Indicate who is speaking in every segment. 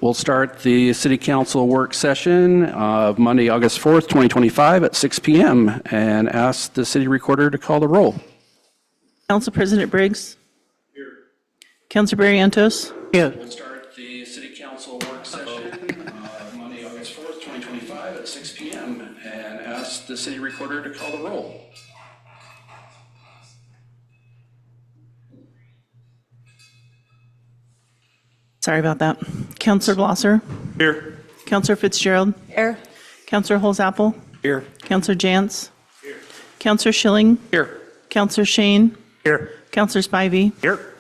Speaker 1: We'll start the City Council work session of Monday, August 4th, 2025 at 6 p.m. and ask the City Recorder to call the roll.
Speaker 2: Council President Briggs. Here. Councilor Barrientos.
Speaker 1: Here. We'll start the City Council work session of Monday, August 4th, 2025 at 6 p.m. and ask the City Recorder to call the roll.
Speaker 2: Sorry about that. Councilor Blosser.
Speaker 3: Here.
Speaker 2: Councilor Fitzgerald.
Speaker 4: Here.
Speaker 2: Councilor Holzapfel.
Speaker 3: Here.
Speaker 2: Councilor Jantz. Here. Councilor Schilling.
Speaker 3: Here.
Speaker 2: Councilor Shane.
Speaker 3: Here.
Speaker 2: Councilor Spivey.
Speaker 3: Here.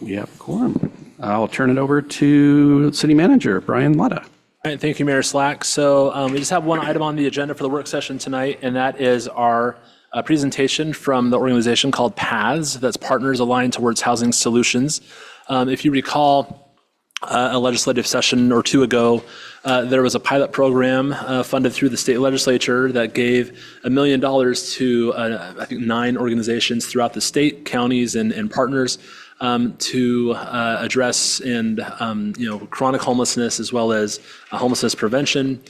Speaker 1: We have a quorum. I'll turn it over to City Manager Brian Latta.
Speaker 5: All right, thank you, Mayor Slack. So we just have one item on the agenda for the work session tonight, and that is our presentation from the organization called PATHS, that's Partners Aligned Towards Housing Solutions. If you recall, a legislative session or two ago, there was a pilot program funded through the state legislature that gave $1 million to, I think, 9 organizations throughout the state, counties, and partners to address and chronic homelessness as well as homelessness prevention.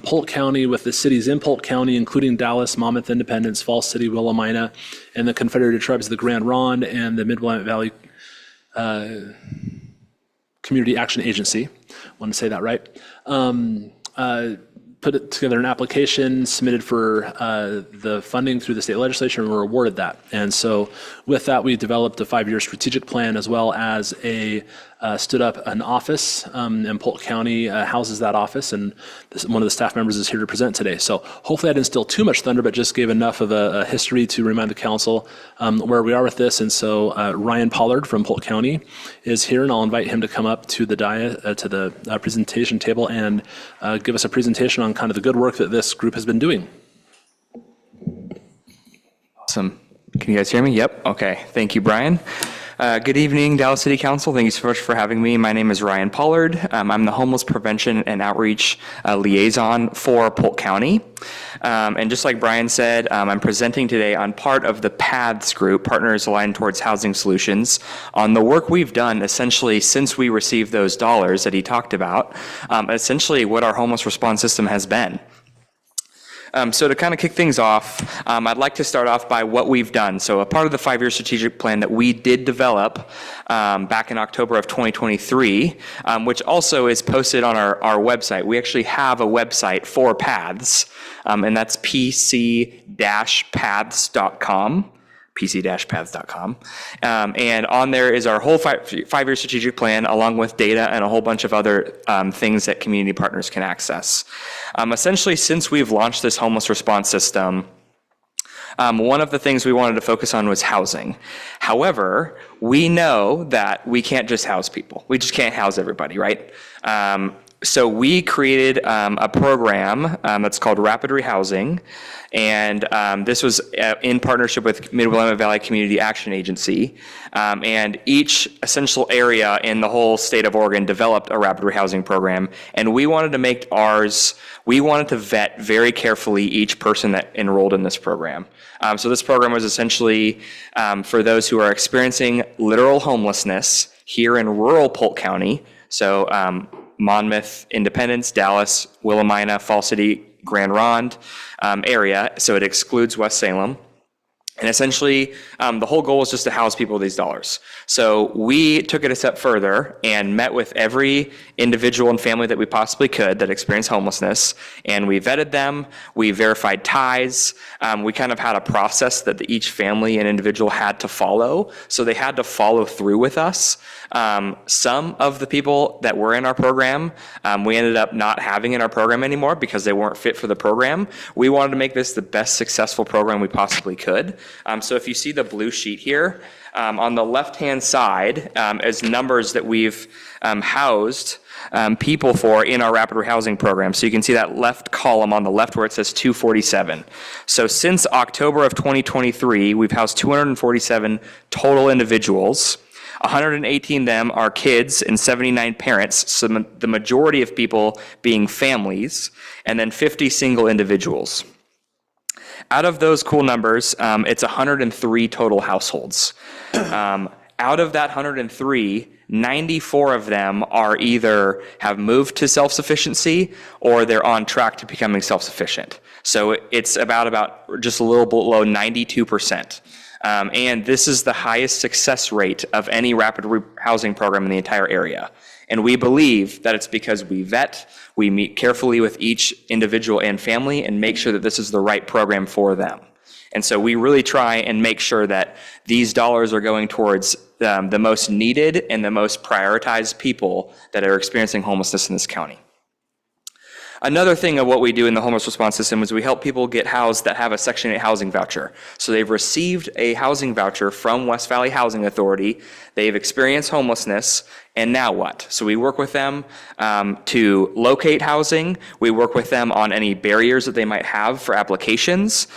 Speaker 5: Polk County, with the cities in Polk County, including Dallas, Monmouth, Independence, Falls City, Willamina, and the Confederated Tribes of the Grand Ronde and the Mid-Willamette Valley Community Action Agency, I want to say that right, put together an application, submitted for the funding through the state legislature, and were awarded that. And so with that, we developed a 5-year strategic plan, as well as stood up an office, and Polk County houses that office, and one of the staff members is here to present today. So hopefully I didn't steal too much thunder, but just gave enough of a history to remind the council where we are with this. And so Ryan Pollard from Polk County is here, and I'll invite him to come up to the presentation table and give us a presentation on kind of the good work that this group has been doing.
Speaker 6: Awesome. Can you guys hear me? Yep. Okay. Thank you, Brian. Good evening, Dallas City Council. Thank you so much for having me. My name is Ryan Pollard. I'm the Homeless Prevention and Outreach Liaison for Polk County. And just like Brian said, I'm presenting today on part of the PATHS group, Partners Aligned Towards Housing Solutions, on the work we've done essentially since we received those dollars that he talked about, essentially what our homeless response system has been. So to kind of kick things off, I'd like to start off by what we've done. So a part of the 5-year strategic plan that we did develop back in October of 2023, which also is posted on our website. We actually have a website for PATHS, and that's pc-paths.com. pc-paths.com. And on there is our whole 5-year strategic plan, along with data and a whole bunch of other things that community partners can access. Essentially, since we've launched this homeless response system, one of the things we wanted to focus on was housing. However, we know that we can't just house people. We just can't house everybody, right? So we created a program that's called Rapid Rehousing, and this was in partnership with Mid-Willamette Valley Community Action Agency, and each essential area in the whole state of Oregon developed a rapid rehousing program, and we wanted to make ours, we wanted to vet very carefully each person that enrolled in this program. So this program was essentially for those who are experiencing literal homelessness here in rural Polk County, so Monmouth, Independence, Dallas, Willamina, Falls City, Grand Ronde area, so it excludes West Salem. And essentially, the whole goal is just to house people with these dollars. So we took it a step further and met with every individual and family that we possibly could that experienced homelessness, and we vetted them, we verified ties, we kind of had a process that each family and individual had to follow, so they had to follow through with us. Some of the people that were in our program, we ended up not having in our program anymore because they weren't fit for the program. We wanted to make this the best successful program we possibly could. So if you see the blue sheet here, on the left-hand side is numbers that we've housed people for in our rapid rehousing program. So you can see that left column on the left where it says 247. So since October of 2023, we've housed 247 total individuals. 118 of them are kids and 79 parents, so the majority of people being families, and then 50 single individuals. Out of those cool numbers, it's 103 total households. Out of that 103, 94 of them are either have moved to self-sufficiency or they're on track to becoming self-sufficient. So it's about just a little below 92%. And this is the highest success rate of any rapid housing program in the entire area. And we believe that it's because we vet, we meet carefully with each individual and family and make sure that this is the right program for them. And so we really try and make sure that these dollars are going towards the most needed and the most prioritized people that are experiencing homelessness in this county. Another thing of what we do in the homeless response system is we help people get housed that have a Section 8 housing voucher. So they've received a housing voucher from West Valley Housing Authority, they've experienced homelessness, and now what? So we work with them to locate housing, we work with them on any barriers that they might have for applications,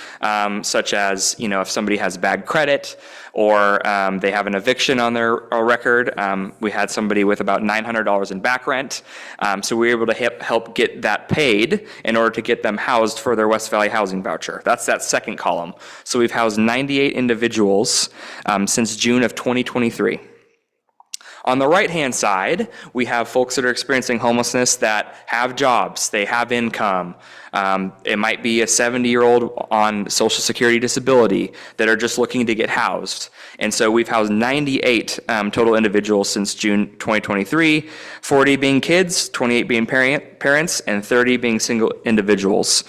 Speaker 6: such as, if somebody has bad credit, or they have an eviction on their record. We had somebody with about $900 in back rent. So we were able to help get that paid in order to get them housed for their West Valley housing voucher. That's that second column. So we've housed 98 individuals since June of 2023. On the right-hand side, we have folks that are experiencing homelessness that have jobs, they have income. It might be a 70-year-old on Social Security disability that are just looking to get housed. And so we've housed 98 total individuals since June 2023, 40 being kids, 28 being parents, and 30 being single individuals.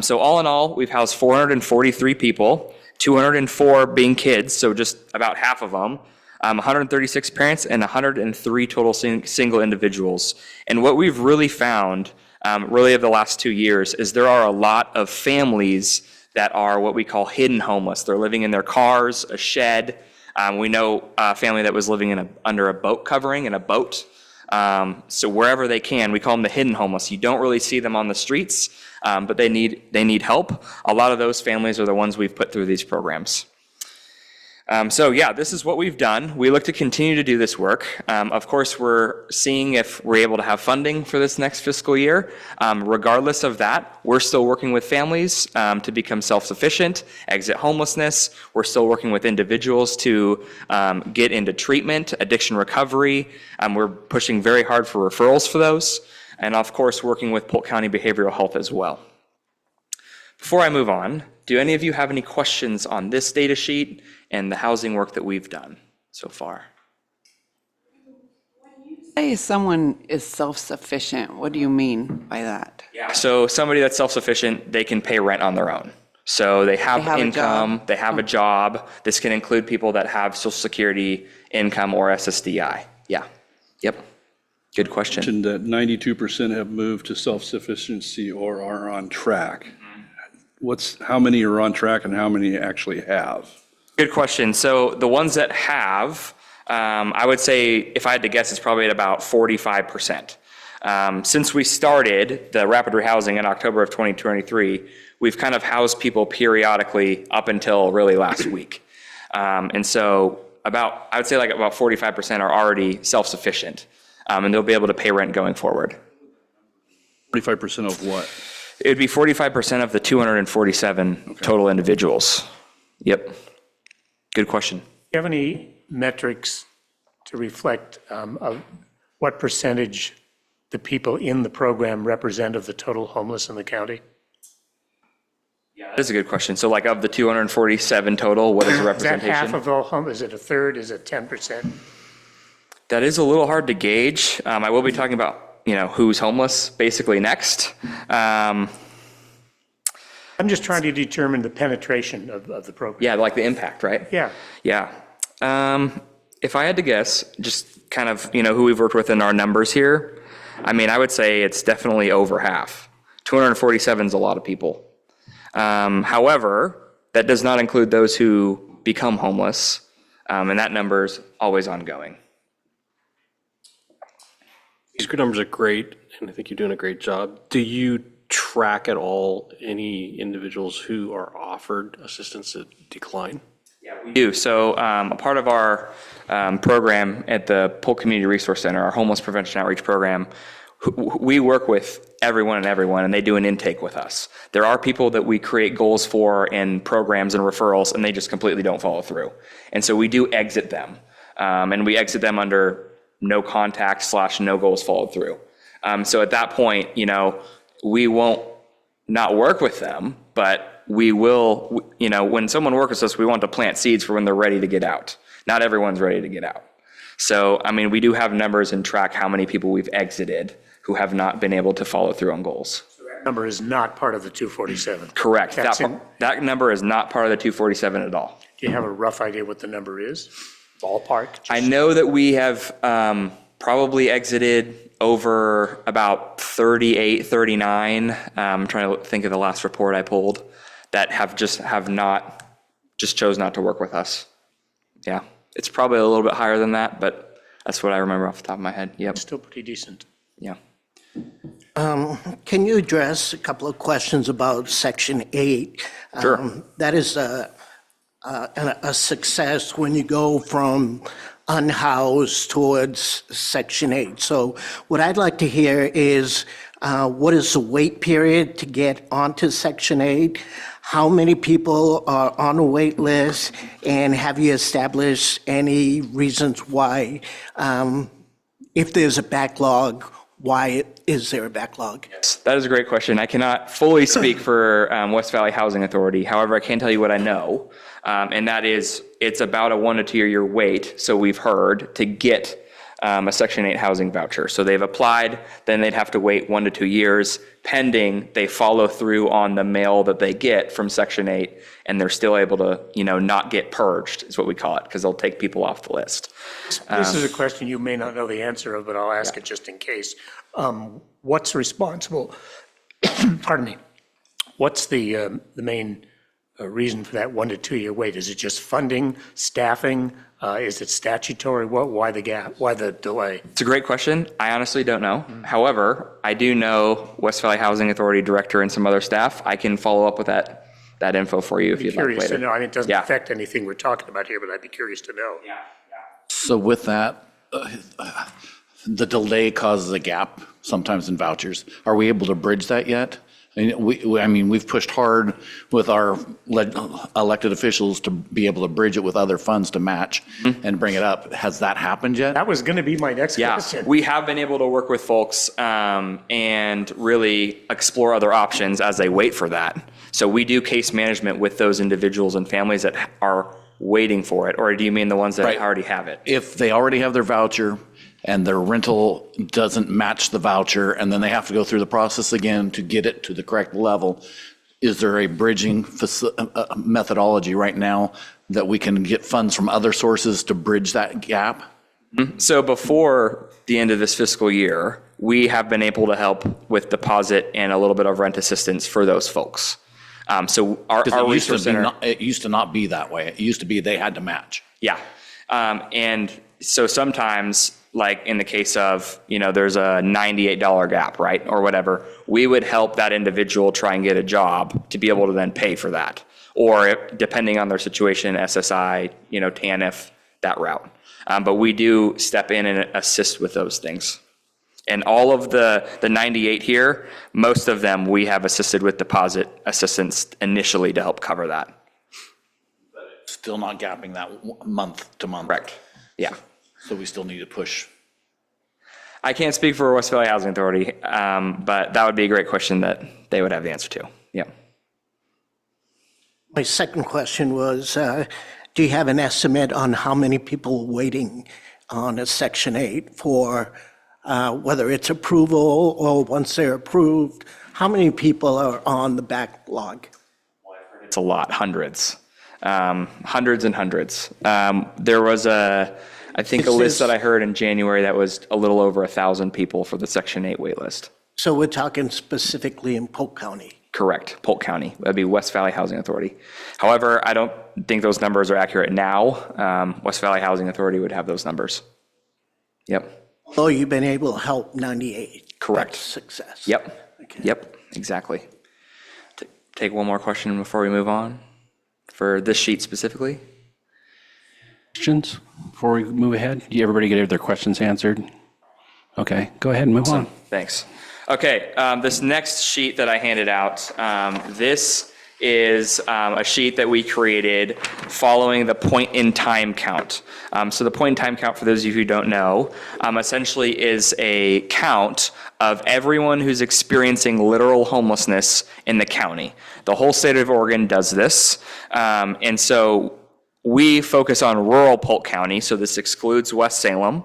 Speaker 6: So all in all, we've housed 443 people, 204 being kids, so just about half of them. 136 parents and 103 total single individuals. And what we've really found, really of the last 2 years, is there are a lot of families that are what we call hidden homeless. They're living in their cars, a shed. We know a family that was living under a boat covering in a boat. So wherever they can, we call them the hidden homeless. You don't really see them on the streets, but they need help. A lot of those families are the ones we've put through these programs. So yeah, this is what we've done. We look to continue to do this work. Of course, we're seeing if we're able to have funding for this next fiscal year. Regardless of that, we're still working with families to become self-sufficient, exit homelessness. We're still working with individuals to get into treatment, addiction recovery. We're pushing very hard for referrals for those. And of course, working with Polk County Behavioral Health as well. Before I move on, do any of you have any questions on this data sheet and the housing work that we've done so far?
Speaker 3: Say someone is self-sufficient, what do you mean by that?
Speaker 6: Yeah. So somebody that's self-sufficient, they can pay rent on their own. So they have income, they have a job. This can include people that have Social Security income or SSDI. Yeah. Yep. Good question.
Speaker 4: That 92% have moved to self-sufficiency or are on track. How many are on track and how many actually have?
Speaker 6: Good question. So the ones that have, I would say, if I had to guess, it's probably at about 45%. Since we started the rapid rehousing in October of 2023, we've kind of housed people periodically up until really last week. And so I would say about 45% are already self-sufficient, and they'll be able to pay rent going forward.
Speaker 4: 45% of what?
Speaker 6: It would be 45% of the 247 total individuals. Yep. Good question.
Speaker 7: Do you have any metrics to reflect of what percentage the people in the program represent of the total homeless in the county?
Speaker 6: Yeah, that is a good question. So like of the 247 total, what is the
Speaker 7: Is that
Speaker 6: representation?
Speaker 7: half of all homeless? Is it a third? Is it 10%?
Speaker 6: That is a little hard to gauge. I will be talking about who's homeless basically next.
Speaker 7: I'm just trying to determine the penetration of the program.
Speaker 6: Yeah, like the impact, right?
Speaker 7: Yeah.
Speaker 6: Yeah. If I had to guess, just kind of, who we've worked with in our numbers here, I would say it's definitely over half. 247 is a lot of people. However, that does not include those who become homeless, and that number is always ongoing.
Speaker 8: These numbers are great, and I think you're doing a great job. Do you track at all any individuals who are offered assistance that decline?
Speaker 6: Yeah, we do. So a part of our program at the Polk Community Resource Center, our homeless prevention outreach program, we work with everyone, and they do an intake with us. There are people that we create goals for in programs and referrals, and they just completely don't follow through. And so we do exit them. And we exit them under no contact / no goals followed through. So at that point, we won't not work with them, but we will, when someone works with us, we want to plant seeds for when they're ready to get out. Not everyone's ready to get out. So, we do have numbers and track how many people we've exited who have not been able to follow through on goals.
Speaker 7: Number is not part of the 247.
Speaker 6: Correct.
Speaker 7: That's in-
Speaker 6: That number is not part of the 247 at all.
Speaker 7: Do you have a rough idea what the number is? Ballpark?
Speaker 6: I know that we have probably exited over about 38, 39. I'm trying to think of the last report I pulled that have chose not to work with us. Yeah, it's probably a little bit higher than that, but that's what I remember off the top of my head. Yep.
Speaker 7: Still pretty decent.
Speaker 6: Yeah.
Speaker 9: Can you address a couple of questions about Section 8?
Speaker 6: Sure.
Speaker 9: That is a success when you go from unhoused towards Section 8. So what I'd like to hear is what is the wait period to get onto Section 8? How many people are on a wait list? And have you established any reasons why, if there's a backlog, why is there a backlog?
Speaker 6: That is a great question. I cannot fully speak for West Valley Housing Authority. However, I can tell you what I know, and that is it's about a 1 to 2 year wait, so we've heard, to get a Section 8 housing voucher. So they've applied, then they'd have to wait 1 to 2 years pending they follow through on the mail that they get from Section 8, and they're still able to, not get purged, is what we call it, because they'll take people off the list.
Speaker 7: This is a question you may not know the answer of, but I'll ask it just in case. What's responsible, pardon me, what's the main reason for that 1 to 2 year wait? Is it just funding, staffing? Is it statutory? Why the gap? Why the delay?
Speaker 6: It's a great question. I honestly don't know. However, I do know West Valley Housing Authority Director and some other staff. I can follow up with that info for you if you'd like
Speaker 7: Curious
Speaker 6: later.
Speaker 7: to know. It doesn't
Speaker 6: Yeah.
Speaker 7: affect anything we're talking about here, but I'd be curious to know.
Speaker 10: So with that, the delay causes a gap sometimes in vouchers. Are we able to bridge that yet? We've pushed hard with our elected officials to be able to bridge it with other funds to match and bring it up. Has that happened yet?
Speaker 7: That was going to be my next
Speaker 6: Yeah,
Speaker 7: question.
Speaker 6: we have been able to work with folks and really explore other options as they wait for that. So we do case management with those individuals and families that are waiting for it. Or do you mean the ones that
Speaker 10: Right.
Speaker 6: already have it?
Speaker 10: If they already have their voucher and their rental doesn't match the voucher, and then they have to go through the process again to get it to the correct level, is there a bridging methodology right now that we can get funds from other sources to bridge that gap?
Speaker 6: So before the end of this fiscal year, we have been able to help with deposit and a little bit of rent assistance for those folks. So our
Speaker 10: Because
Speaker 6: resource center.
Speaker 10: it used to not be that way. It used to be they had to match.
Speaker 6: Yeah. And so sometimes, like in the case of, there's a $98 gap, right? Or whatever, we would help that individual try and get a job to be able to then pay for that. Or depending on their situation, SSI, TANF, that route. But we do step in and assist with those things. And all of the 98 here, most of them, we have assisted with deposit assistance initially to help cover that.
Speaker 10: Still not gapping that month to month.
Speaker 6: Correct. Yeah.
Speaker 10: So we still need to push.
Speaker 6: I can't speak for West Valley Housing Authority, but that would be a great question that they would have the answer to. Yeah.
Speaker 9: My second question was, do you have an estimate on how many people waiting on a Section 8 for whether it's approval or once they're approved? How many people are on the backlog?
Speaker 6: It's a lot, hundreds and hundreds. There was I think a list that I heard in January that was a little over 1,000 people for the Section 8 wait list.
Speaker 9: So we're talking specifically in Polk County.
Speaker 6: Correct, Polk County. That'd be West Valley Housing Authority. However, I don't think those numbers are accurate now. West Valley Housing Authority would have those numbers. Yep.
Speaker 9: Oh, you've been able to help 98.
Speaker 6: Correct.
Speaker 9: That's success.
Speaker 6: Yep.
Speaker 9: Okay.
Speaker 6: Yep, exactly. Take one more question before we move on for this sheet specifically.
Speaker 11: Questions before we move ahead? Did everybody get their questions answered? Okay, go ahead and move on.
Speaker 6: Thanks. Okay, this next sheet that I handed out, this is a sheet that we created following the point-in-time count. So the point-in-time count, for those of you who don't know, essentially is a count of everyone who's experiencing literal homelessness in the county. The whole state of Oregon does this, and so we focus on rural Polk County, so this excludes West Salem.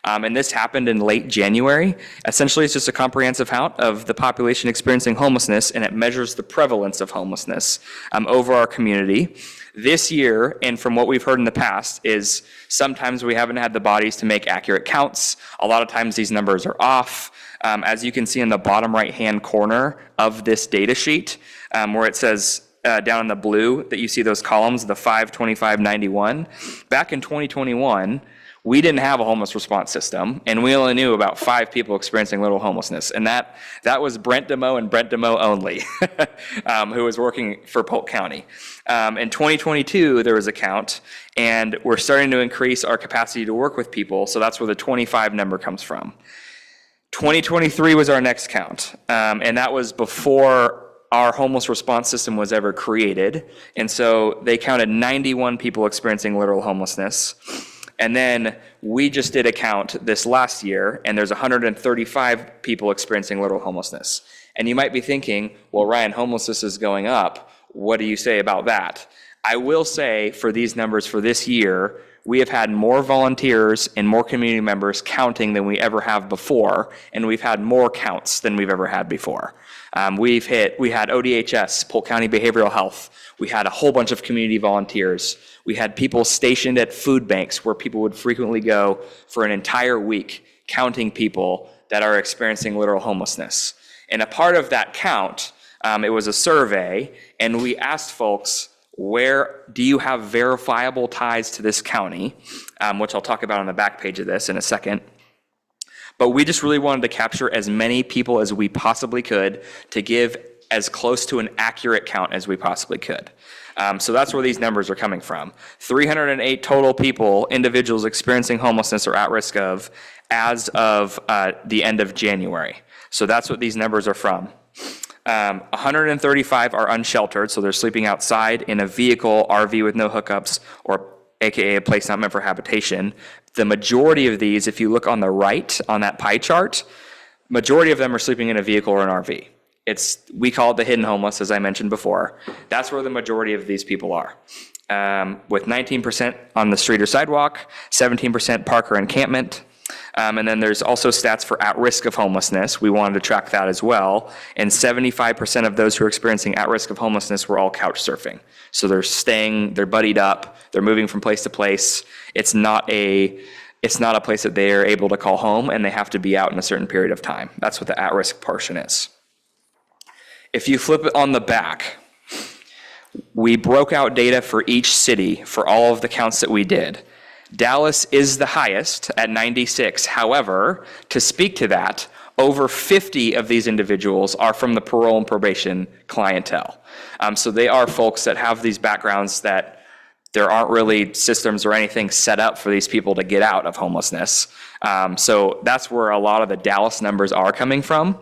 Speaker 6: And this happened in late January. Essentially, it's just a comprehensive count of the population experiencing homelessness, and it measures the prevalence of homelessness over our community. This year, and from what we've heard in the past, is sometimes we haven't had the bodies to make accurate counts. A lot of times these numbers are off. As you can see in the bottom right-hand corner of this data sheet, where it says down in the blue that you see those columns, the 5, 25, 91. Back in 2021, we didn't have a homeless response system, and we only knew about 5 people experiencing literal homelessness. And that was Brent DeMoe and Brent DeMoe only, who was working for Polk County. In 2022, there was a count, and we're starting to increase our capacity to work with people, so that's where the 25 number comes from. 2023 was our next count, and that was before our homeless response system was ever created. And so they counted 91 people experiencing literal homelessness. And then we just did a count this last year, and there's 135 people experiencing literal homelessness. And you might be thinking, well, Ryan, homelessness is going up. What do you say about that? I will say for these numbers for this year, we have had more volunteers and more community members counting than we ever have before, and we've had more counts than we've ever had before. We had ODHS, Polk County Behavioral Health. We had a whole bunch of community volunteers. We had people stationed at food banks where people would frequently go for an entire week counting people that are experiencing literal homelessness. And a part of that count, it was a survey, and we asked folks, where do you have verifiable ties to this county, which I'll talk about on the back page of this in a second. But we just really wanted to capture as many people as we possibly could to give as close to an accurate count as we possibly could. So that's where these numbers are coming from. 308 total people, individuals experiencing homelessness or at risk of, as of the end of January. So that's what these numbers are from. 135 are unsheltered, so they're sleeping outside in a vehicle, RV with no hookups, or AKA a place not meant for habitation. The majority of these, if you look on the right on that pie chart, majority of them are sleeping in a vehicle or an RV. We call it the hidden homeless, as I mentioned before. That's where the majority of these people are. With 19% on the street or sidewalk, 17% park or encampment. And then there's also stats for at risk of homelessness. We wanted to track that as well. And 75% of those who are experiencing at risk of homelessness were all couch surfing. So they're buddied up, they're moving from place to place. It's not a place that they are able to call home, and they have to be out in a certain period of time. That's what the at-risk portion is. If you flip it on the back, we broke out data for each city for all of the counts that we did. Dallas is the highest at 96. However, to speak to that, over 50 of these individuals are from the parole and probation clientele. So they are folks that have these backgrounds that there aren't really systems or anything set up for these people to get out of homelessness. So that's where a lot of the Dallas numbers are coming from.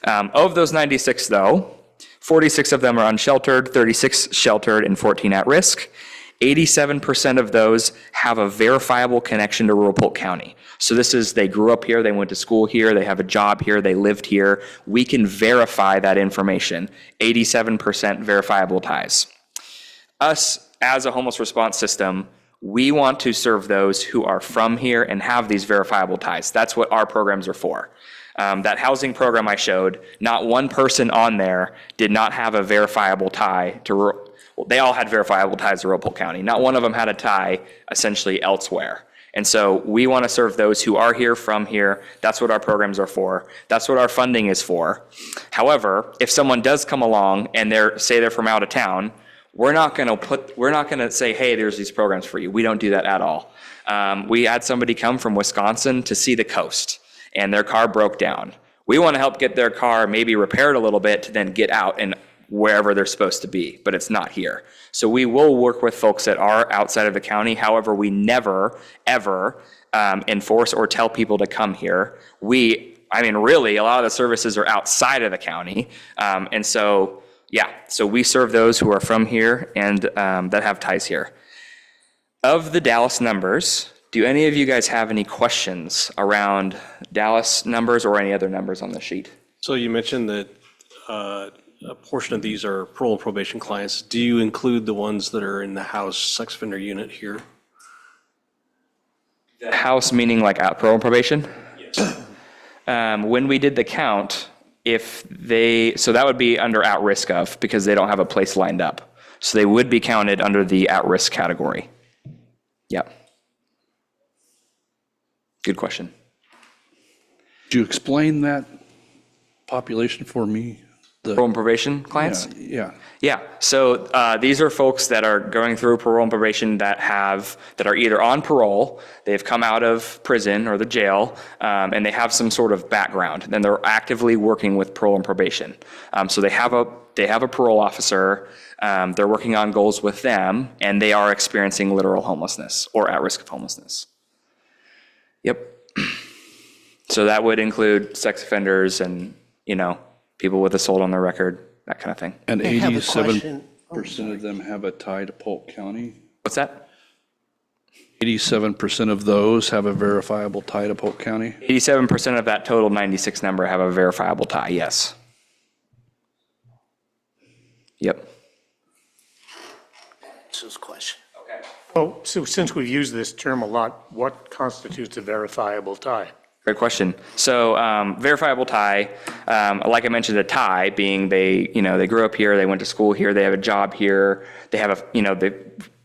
Speaker 6: Of those 96 though, 46 of them are unsheltered, 36 sheltered, and 14 at risk. 87% of those have a verifiable connection to rural Polk County. So this is, they grew up here, they went to school here, they have a job here, they lived here. We can verify that information. 87% verifiable ties. Us, as a homeless response system, we want to serve those who are from here and have these verifiable ties. That's what our programs are for. That housing program I showed, not one person on there did not have a verifiable tie to rural. Well, they all had verifiable ties to rural Polk County. Not one of them had a tie essentially elsewhere. And so we want to serve those who are here, from here. That's what our programs are for. That's what our funding is for. However, if someone does come along and say they're from out of town, we're not going to say, hey, there's these programs for you. We don't do that at all. We had somebody come from Wisconsin to see the coast, and their car broke down. We want to help get their car maybe repaired a little bit to then get out and wherever they're supposed to be, but it's not here. So we will work with folks that are outside of the county. However, we never, ever enforce or tell people to come here. Really, a lot of the services are outside of the county. And so Yeah, so we serve those who are from here and that have ties here. Of the Dallas numbers, do any of you guys have any questions around Dallas numbers or any other numbers on the sheet?
Speaker 8: So you mentioned that a portion of these are parole and probation clients. Do you include the ones that are in the house sex offender unit here?
Speaker 6: The house meaning like at parole and probation? Yes. When we did the count, so that would be under at risk of, because they don't have a place lined up. So they would be counted under the at risk category. Yep. Good question.
Speaker 4: Could you explain that population for me?
Speaker 6: Parole and probation clients?
Speaker 4: Yeah.
Speaker 6: Yeah, so these are folks that are going through parole and probation that are either on parole, they've come out of prison or the jail, and they have some sort of background, and they're actively working with parole and probation. So they have a parole officer, they're working on goals with them, and they are experiencing literal homelessness or at risk of homelessness. Yep. So that would include sex offenders and, people with assault on their record, that kind of thing.
Speaker 4: And
Speaker 9: I have a
Speaker 4: 87%
Speaker 9: question.
Speaker 4: of them have a tie to Polk County?
Speaker 6: What's that?
Speaker 4: 87% of those have a verifiable tie to Polk County?
Speaker 6: 87% of that total 96 number have a verifiable tie, yes. Yep.
Speaker 9: That's his question.
Speaker 7: Well, so since we've used this term a lot, what constitutes a verifiable tie?
Speaker 6: Great question. So verifiable tie, like I mentioned, a tie being they grew up here, they went to school here, they have a job here, they have they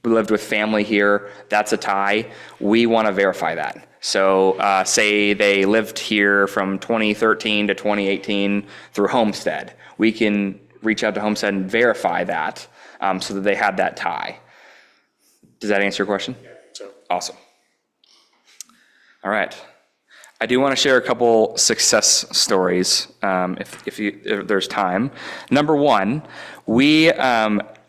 Speaker 6: lived with family here. That's a tie. We want to verify that. So say they lived here from 2013 to 2018 through Homestead. We can reach out to Homestead and verify that so that they had that tie. Does that answer your question? Yeah, so. Awesome. All right. I do want to share a couple success stories if there's time. Number one, we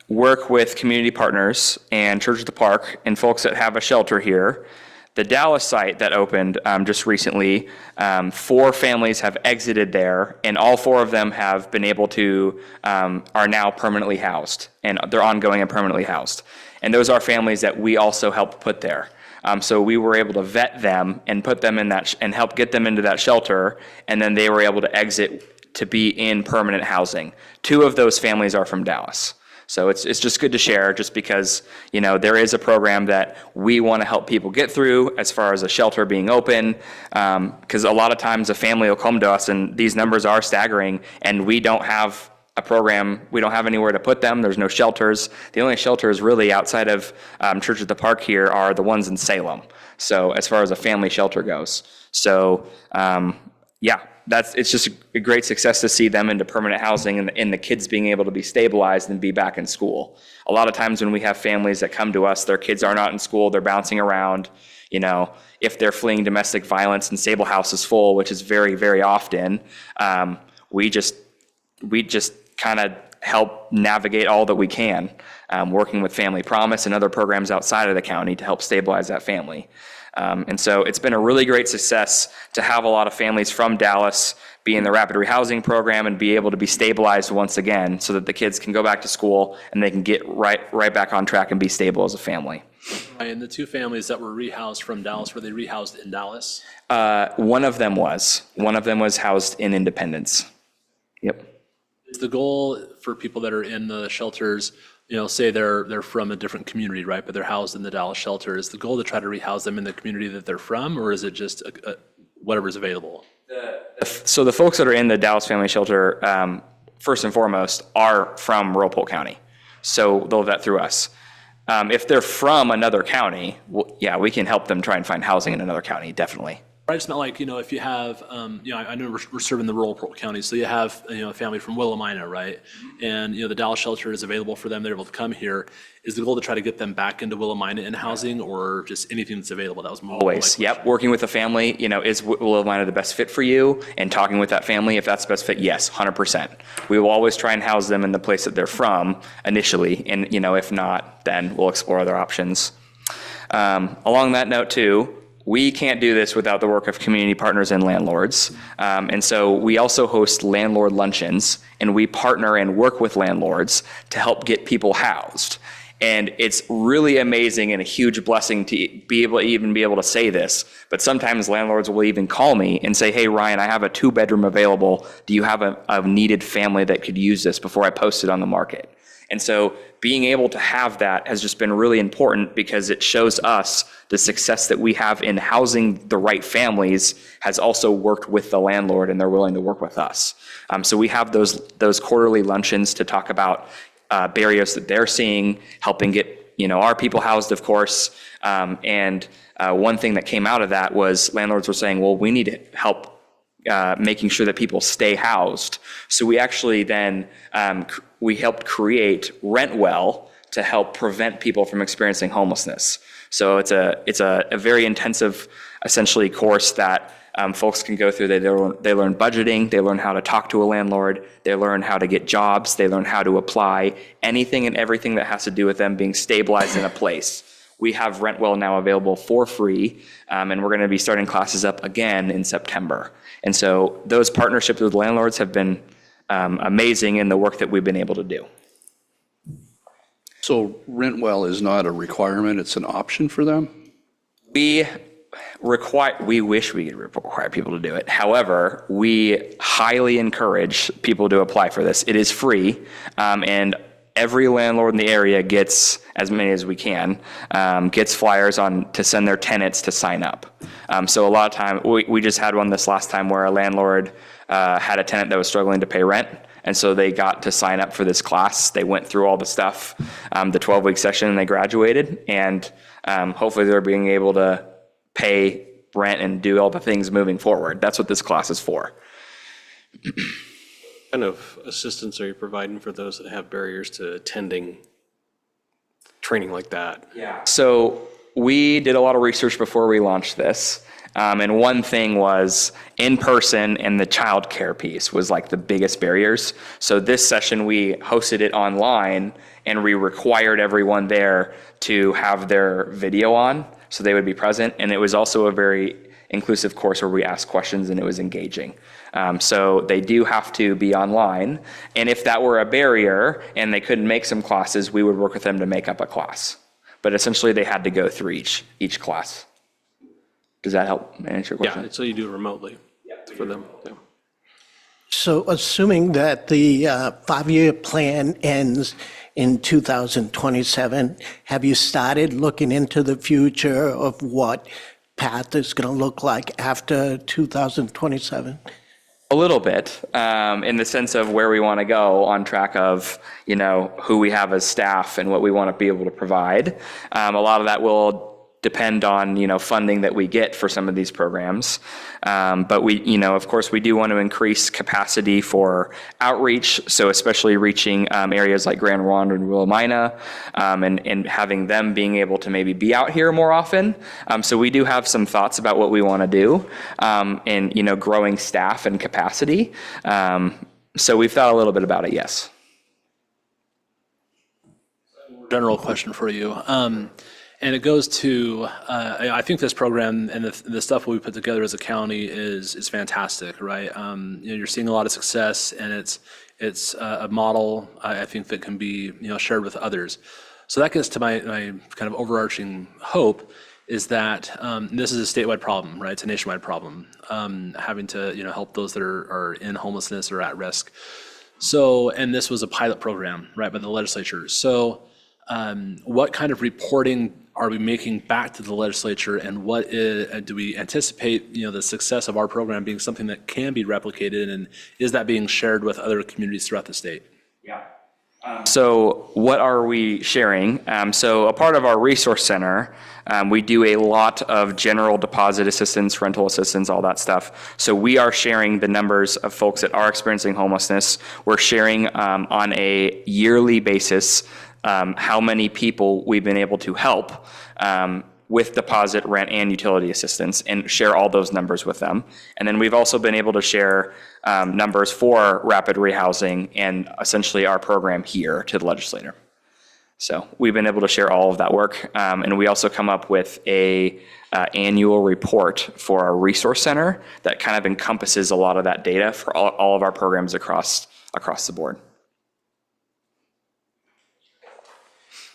Speaker 6: work with community partners and Church of the Park and folks that have a shelter here. The Dallas site that opened just recently, 4 families have exited there, and all 4 of them have been able to, are now permanently housed, and they're ongoing and permanently housed. And those are families that we also helped put there. So we were able to vet them and put them in that, and help get them into that shelter, and then they were able to exit to be in permanent housing. 2 of those families are from Dallas. So it's just good to share, just because, there is a program that we want to help people get through as far as a shelter being open, because a lot of times a family will come to us and these numbers are staggering, and we don't have a program, we don't have anywhere to put them, there's no shelters. The only shelters really outside of Church at the Park here are the ones in Salem. So as far as a family shelter goes. So it's just a great success to see them into permanent housing and the kids being able to be stabilized and be back in school. A lot of times when we have families that come to us, their kids are not in school, they're bouncing around, if they're fleeing domestic violence and Sable House is full, which is very, very often, we just kind of help navigate all that we can, working with Family Promise and other programs outside of the county to help stabilize that family. And so it's been a really great success to have a lot of families from Dallas be in the rapid rehousing program and be able to be stabilized once again so that the kids can go back to school and they can get right back on track and be stable as a family.
Speaker 5: And the 2 families that were rehoused from Dallas, were they rehoused in Dallas?
Speaker 6: One of them was. One of them was housed in Independence. Yep.
Speaker 5: Is the goal for people that are in the shelters, say they're from a different community, right, but they're housed in the Dallas shelter, is the goal to try to rehouse them in the community that they're from, or is it just whatever's available?
Speaker 6: So the folks that are in the Dallas Family Shelter, first and foremost, are from rural Polk County. So they'll vet through us. If they're from another county, we can help them try and find housing in another county, definitely.
Speaker 5: I just meant like, if you have, I know we're serving the rural Polk County, so you have, a family from Willamina, right? And, the Dallas shelter is available for them, they're able to come here. Is the goal to try to get them back into Willamina in housing, or just anything that's available? That was more.
Speaker 6: Always, yep. Working with a family, is Willamina the best fit for you? And talking with that family, if that's the best fit, yes, 100%. We will always try and house them in the place that they're from initially, and, if not, then we'll explore other options. Along that note too, we can't do this without the work of community partners and landlords. And so we also host landlord luncheons, and we partner and work with landlords to help get people housed. And it's really amazing and a huge blessing to be able to say this, but sometimes landlords will even call me and say, hey, Ryan, I have a 2-bedroom available. Do you have a needed family that could use this before I post it on the market? And so being able to have that has just been really important because it shows us the success that we have in housing the right families has also worked with the landlord, and they're willing to work with us. So we have those quarterly luncheons to talk about barriers that they're seeing, helping get our people housed, of course. And one thing that came out of that was landlords were saying, well, we need to help making sure that people stay housed. So we actually then we helped create RentWell to help prevent people from experiencing homelessness. So it's a very intensive, essentially, course that folks can go through. They learn budgeting, they learn how to talk to a landlord, they learn how to get jobs, they learn how to apply anything and everything that has to do with them being stabilized in a place. We have RentWell now available for free, and we're going to be starting classes up again in September. And so those partnerships with landlords have been amazing in the work that we've been able to do.
Speaker 4: So RentWell is not a requirement, it's an option for them?
Speaker 6: We wish we could require people to do it. However, we highly encourage people to apply for this. It is free, and every landlord in the area gets, as many as we can, gets flyers on to send their tenants to sign up. So a lot of time, we just had one this last time where a landlord had a tenant that was struggling to pay rent. And so they got to sign up for this class. They went through all the stuff, the 12-week session, and they graduated. And hopefully they're being able to pay rent and do all the things moving forward. That's what this class is for.
Speaker 8: What kind of assistance are you providing for those that have barriers to attending training like that?
Speaker 6: Yeah. So we did a lot of research before we launched this. And one thing was in person, and the childcare piece was like the biggest barriers. So this session, we hosted it online, and we required everyone there to have their video on so they would be present. And it was also a very inclusive course where we asked questions, and it was engaging. So they do have to be online. And if that were a barrier and they couldn't make some classes, we would work with them to make up a class. But essentially they had to go through each class. Does that help answer your question?
Speaker 8: Yeah, so you do it remotely for them. Yeah.
Speaker 9: So assuming that the 5-year plan ends in 2027, have you started looking into the future of what path is going to look like after 2027?
Speaker 6: A little bit, in the sense of where we want to go, on track of, who we have as staff and what we want to be able to provide. A lot of that will depend on, funding that we get for some of these programs. But we, of course, we do want to increase capacity for outreach. So especially reaching areas like Grand Ronde and Willamina, and having them being able to maybe be out here more often. So we do have some thoughts about what we want to do, and, growing staff and capacity. So we've thought a little bit about it, yes.
Speaker 5: General question for you. And it goes to, I think this program and the stuff we put together as a county is fantastic, right? You're seeing a lot of success, and it's a model I think that can be shared with others. So that gets to my kind of overarching hope is that this is a statewide problem, right? It's a nationwide problem, having to help those that are in homelessness or at risk. So, and this was a pilot program, right, by the legislature. So what kind of reporting are we making back to the legislature, and what do we anticipate, the success of our program being something that can be replicated, and is that being shared with other communities throughout the state?
Speaker 6: Yeah. So what are we sharing? So a part of our resource center, we do a lot of general deposit assistance, rental assistance, all that stuff. So we are sharing the numbers of folks that are experiencing homelessness. We're sharing on a yearly basis how many people we've been able to help with deposit, rent, and utility assistance, and share all those numbers with them. And then we've also been able to share numbers for rapid rehousing and essentially our program here to the legislator. So we've been able to share all of that work. And we also come up with a annual report for our resource center that kind of encompasses a lot of that data for all of our programs across the board.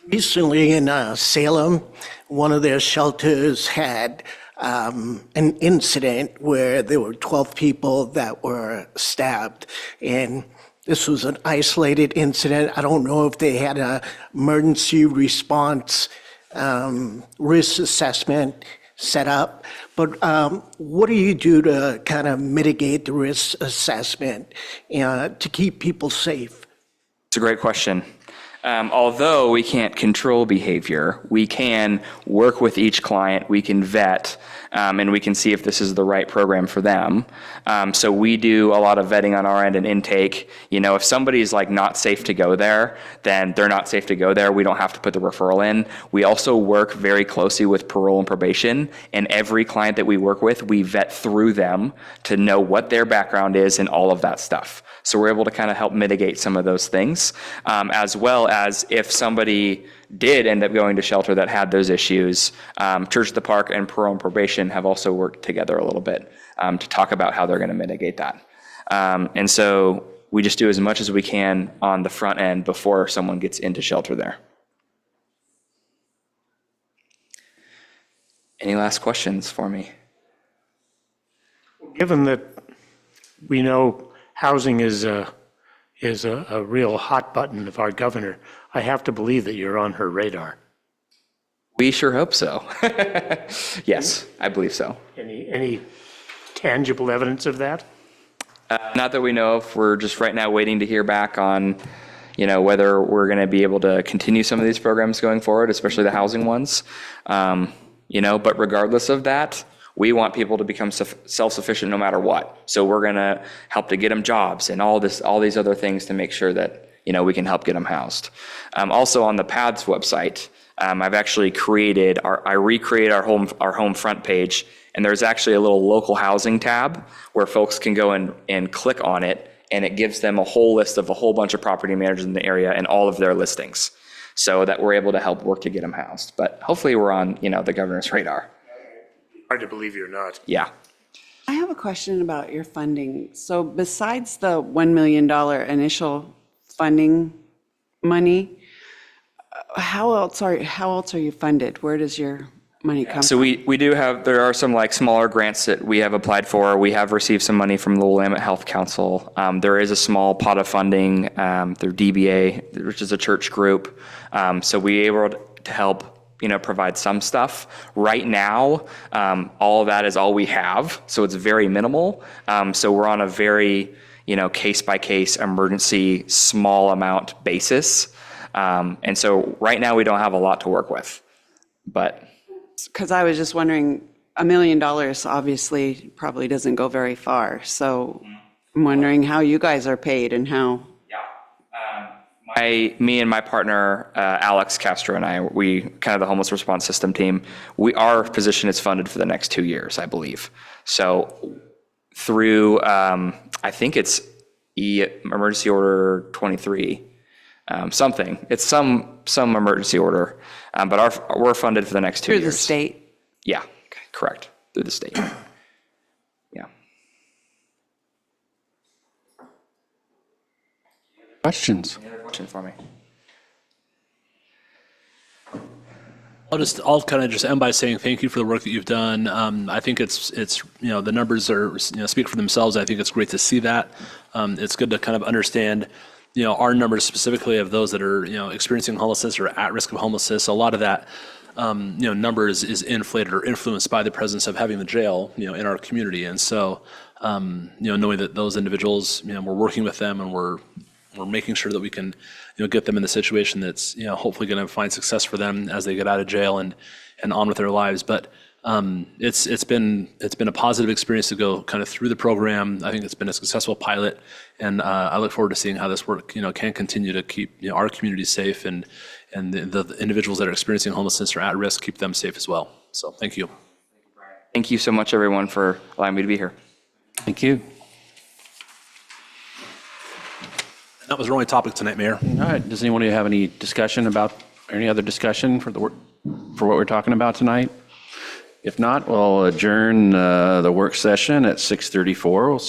Speaker 9: Recently in Salem, one of their shelters had an incident where there were 12 people that were stabbed. And this was an isolated incident. I don't know if they had an emergency response risk assessment set up, but what do you do to kind of mitigate the risk assessment to keep people safe?
Speaker 6: It's a great question. Although we can't control behavior, we can work with each client, we can vet, and we can see if this is the right program for them. So we do a lot of vetting on our end and intake. You know, if somebody's like not safe to go there, then they're not safe to go there. We don't have to put the referral in. We also work very closely with parole and probation, and every client that we work with, we vet through them to know what their background is and all of that stuff. So we're able to kind of help mitigate some of those things, as well as if somebody did end up going to shelter that had those issues, Church at the Park and Parole and Probation have also worked together a little bit to talk about how they're going to mitigate that. And so we just do as much as we can on the front end before someone gets into shelter there. Any last questions for me?
Speaker 7: Given that we know housing is a real hot button of our governor, I have to believe that you're on her radar.
Speaker 6: We sure hope so. Yes, I believe so.
Speaker 7: Any tangible evidence of that?
Speaker 6: Not that we know of. We're just right now waiting to hear back on, you know, whether we're going to be able to continue some of these programs going forward, especially the housing ones. You know, but regardless of that, we want people to become self-sufficient no matter what. So we're going to help to get them jobs and all these other things to make sure that, you know, we can help get them housed. Also on the PATHS website, I've actually I recreated our home front page, and there's actually a little local housing tab where folks can go and click on it, and it gives them a whole list of a whole bunch of property managers in the area and all of their listings, so that we're able to help work to get them housed. But hopefully we're on, you know, the governor's radar.
Speaker 7: Hard to believe you're not.
Speaker 6: Yeah.
Speaker 3: I have a question about your funding. So besides the $1 million initial funding money, how else are you funded? Where does your money come
Speaker 6: So
Speaker 3: from?
Speaker 6: there are some like smaller grants that we have applied for. We have received some money from the Willamette Health Council. There is a small pot of funding through DBA, which is a church group. So we're able to help, you know, provide some stuff. Right now, all of that is all we have, so it's very minimal. So we're on a very, you know, case-by-case emergency small amount basis. And so right now we don't have a lot to work with, but.
Speaker 3: Because I was just wondering, $1 million obviously probably doesn't go very far. So I'm wondering how you guys are paid and how.
Speaker 6: Me and my partner, Alex Castro, and we kind of the homeless response system team, our position is funded for the next 2 years, I believe. So through, I think it's emergency order 23, something. It's some emergency order, but we're funded for the next 2 years.
Speaker 3: Through the state?
Speaker 6: Yeah, correct, through the state. Yeah.
Speaker 11: Questions?
Speaker 6: Question for me.
Speaker 5: I'll kind of just end by saying thank you for the work that you've done. I think it's you know, the numbers are, you know, speak for themselves. I think it's great to see that. It's good to kind of understand, you know, our numbers specifically of those that are, you know, experiencing homelessness or at risk of homelessness. A lot of that, you know, number is inflated or influenced by the presence of having the jail, you know, in our community. And so, you know, knowing that those individuals, you know, we're working with them and we're making sure that we can, you know, get them in the situation that's, you know, hopefully going to find success for them as they get out of jail and on with their lives. But it's been a positive experience to go kind of through the program. I think it's been a successful pilot, and I look forward to seeing how this work, you know, can continue to keep, you know, our community safe and the individuals that are experiencing homelessness or at risk, keep them safe as well. So thank you.
Speaker 6: Thank you so much, everyone, for allowing me to be here.
Speaker 11: Thank you.
Speaker 5: That was our only topic tonight, Mayor.
Speaker 11: All right, does anyone have any discussion about Any other discussion for for what we're talking about tonight? If not, we'll adjourn the work session at 6:34. We'll see